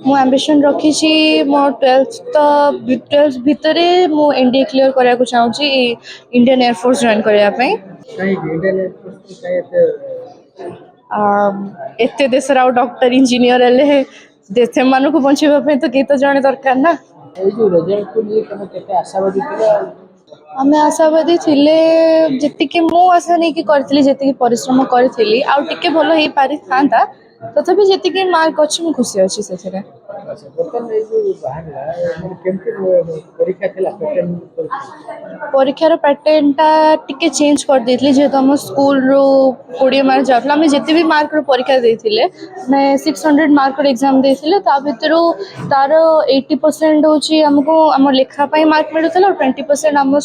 मो एम्बिशन रखी मो 12th भितर मु एनडीए क्लियर करा को चाहूची इंडियन एयरफोर्स जॉइन करने एते देशर आउ डॉक्टर इंजीनियर हेले देश मानक बचाइबा तो किए तो जड़े दरकार ना। आमे आशावादी थिले जतिके मु आशा नहीं कि करथिली जतिके परिश्रम करथिली आउ टिके भलो हे पारि थांता तथापि जतिके मार्क अछि मु खुशी अछि सेथरे। परीक्षार पैटर्न टा टिके चेंज कर देथिले जेहेतु हम स्कूल रो 20 मार्क जाफला हमें जति भी मार्क रो परीक्षा देथिले मैं 600 मार्क रो एग्जाम देथिले ता भितरो तार 80% होची हमको हम लेखा पई मार्क मिलुतला और 20% हम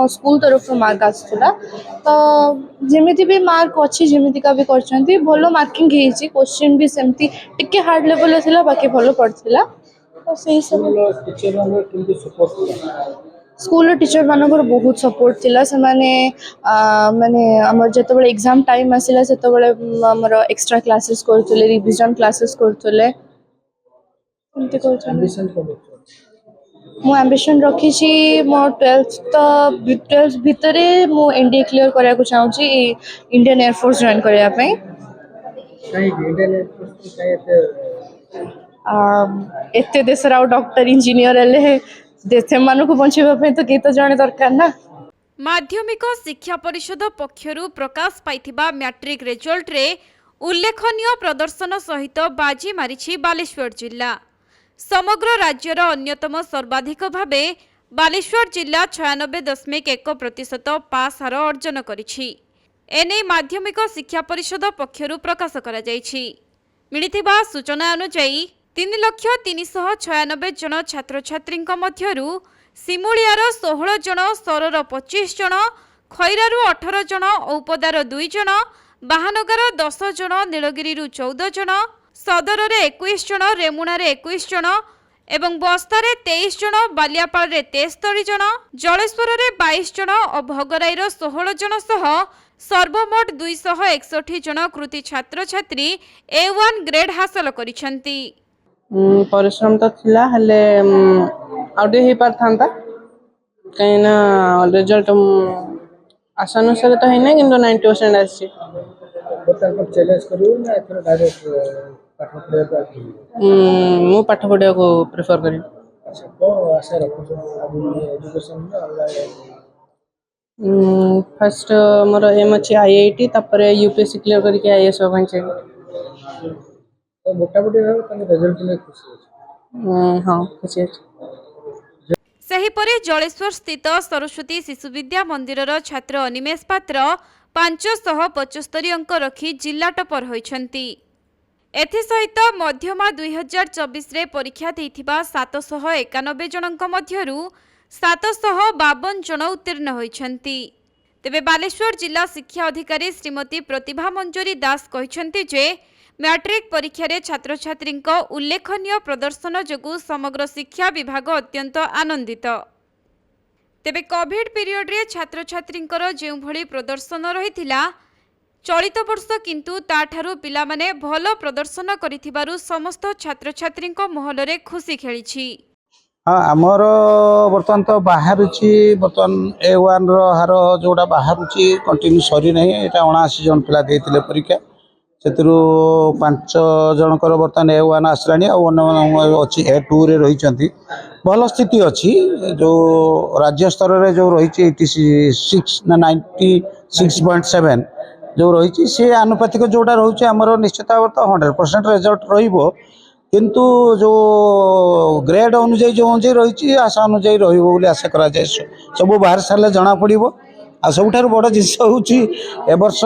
स्कूल तरफ मार्क आसुला तो जेमिति भी मार्क अछि जेमिति का भी करछंती भलो मार्किंग हेची क्वेश्चन भी सेमती टिके हार्ड लेवल थिला बाकी भलो पड़थिला तो सही सब स्कूल टीचर मानकर बहुत सपोर्ट थिला से माने हमर जते बेले एग्जाम टाइम आसिला सेते बेले हमर एक्स्ट्रा क्लासेस करथले रिवीजन क्लासेस करथले एमते करथले। मो एम्बिशन रखी मो 12th भितर मु एनडीए क्लियर करा को चाहूची इंडियन एयरफोर्स जॉइन करने एते देशर आउ डॉक्टर इंजीनियर हेले देश मानक बचाइबा तो किए तो जड़े दरकार ना। माध्यमिक शिक्षा परिषद पक्षरु प्रकाश पाइथिबा मैट्रिक रिजल्ट रे उल्लेखनीय प्रदर्शन सहित बाजी मारिछि बालेश्वर जिला। समग्र राज्यर अन्यतम सर्वाधिक भावे बालेश्वर जिला 96.1% पास हार अर्जन करिछि। एने माध्यमिक शिक्षा परिषद पक्षरु प्रकाश करा जाइछि। मिलिथिबा सूचना अनुसार 3,396 जन छात्र छात्री मध्यरु सिमुलियार 16 जन, सरर 25 जन, खैरारु 18 जन, औपदार 2 जन, बाहानगर 10 जन, नीलगिरी 14 जन, सदर 21 जन, रेमुणार 21 जन एवं बस्तार 23 जन, बालियापाल 73 जन, जलेश्वर 22 जन और भगराई 16 जन सह सर्वमोट 261 जन कृति छात्र छात्री A1 ग्रेड हासिल करिसेंती। परिश्रम तो थिला हले आउटे ही पार थांता कहीं ना रिजल्ट आशा अनुसार तो है ना किंतु 90% आसी चैलेंज करियो ना एथर डायरेक्ट पाठ पढ़िया मु पाठ पढ़िया को प्रेफर करी। अच्छा कोन आशा रखो एजुकेशन में ऑनलाइन फर्स्ट मोर एम अछि आईआईटी तापर यूपीएससी क्लियर करके आईएएस होबन छै तो मोटामोटी तने रिजल्ट में खुशी है। हां खुशी है। सेहीपरि जलेश्वर स्थित सरस्वती शिशु विद्या मंदिरर छात्र अनिमेष पात्र 575 अंक रखी जिला टपर होइछंती। एथिसहित मध्यमा 2024 रे परीक्षा देइथिबा 791 जनक मध्यरु 752 जन उत्तीर्ण होइछंती। तेबे बालेश्वर जिला शिक्षा अधिकारी श्रीमती प्रतिभा मंजरी दास कहिछंती जे मैट्रिक परीक्षा रे छात्र छात्री उल्लेखनीय प्रदर्शन जोगु समग्र शिक्षा विभाग अत्यंत आनंदित। तेबे कोविड पीरियड रे छात्र छात्री जो भली प्रदर्शन रहिथिला चलित वर्ष किंतु ताठारु पिला माने भलो प्रदर्शन करिथिबारु समस्त छात्र छात्री महल रे खुशी खेलिछि। हाँ आमर बर्तमान तो बाहर बर्तमान A1 हार जोड़ा बाहर कंटिन्यू सरी ना ये 79 जन पिला देते परीक्षा से 5 जनकर बर्तमान A1 आसला अच्छी A2 रे रही भल स्थिति अच्छी जो राज्य स्तर में जो रही 86 ना 96.7 जो रही सी आनुपातिक जोड़ा रोचे आमर निश्चित भाव तो 100% रिजल्ट रहिबो किंतु जो ग्रेड अनुजाई जो अनुजाई रही आशा अनुजाई रोली आशा करा सब बाहर सारे जना पड़ो आ सब बड़ जिस वर्ष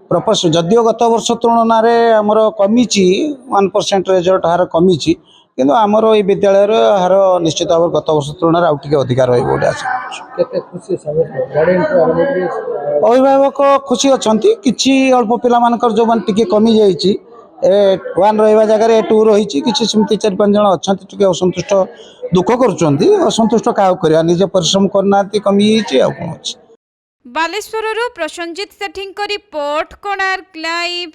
प्रपोज जदिव गत वर्ष तुलन आमर कमी 1% रिजल्ट हार कमी किंतु आमर ये विद्यालय हार निश्चित भाव गत वर्ष तुलन आउटे अधिकार रही आशा अभिभावक खुशी अच्छा कि अल्प पिला जो मैंने कमी जाइए A1 रहा जगह A2 रही किसी 4-5 जन अच्छा असंतुष्ट दुख करसंतुष्ट क्या कर निजे परिश्रम करना कमी कौन अच्छी। बालेश्वर प्रसंजित सेठी रिपोर्ट कोणार्क लाइव।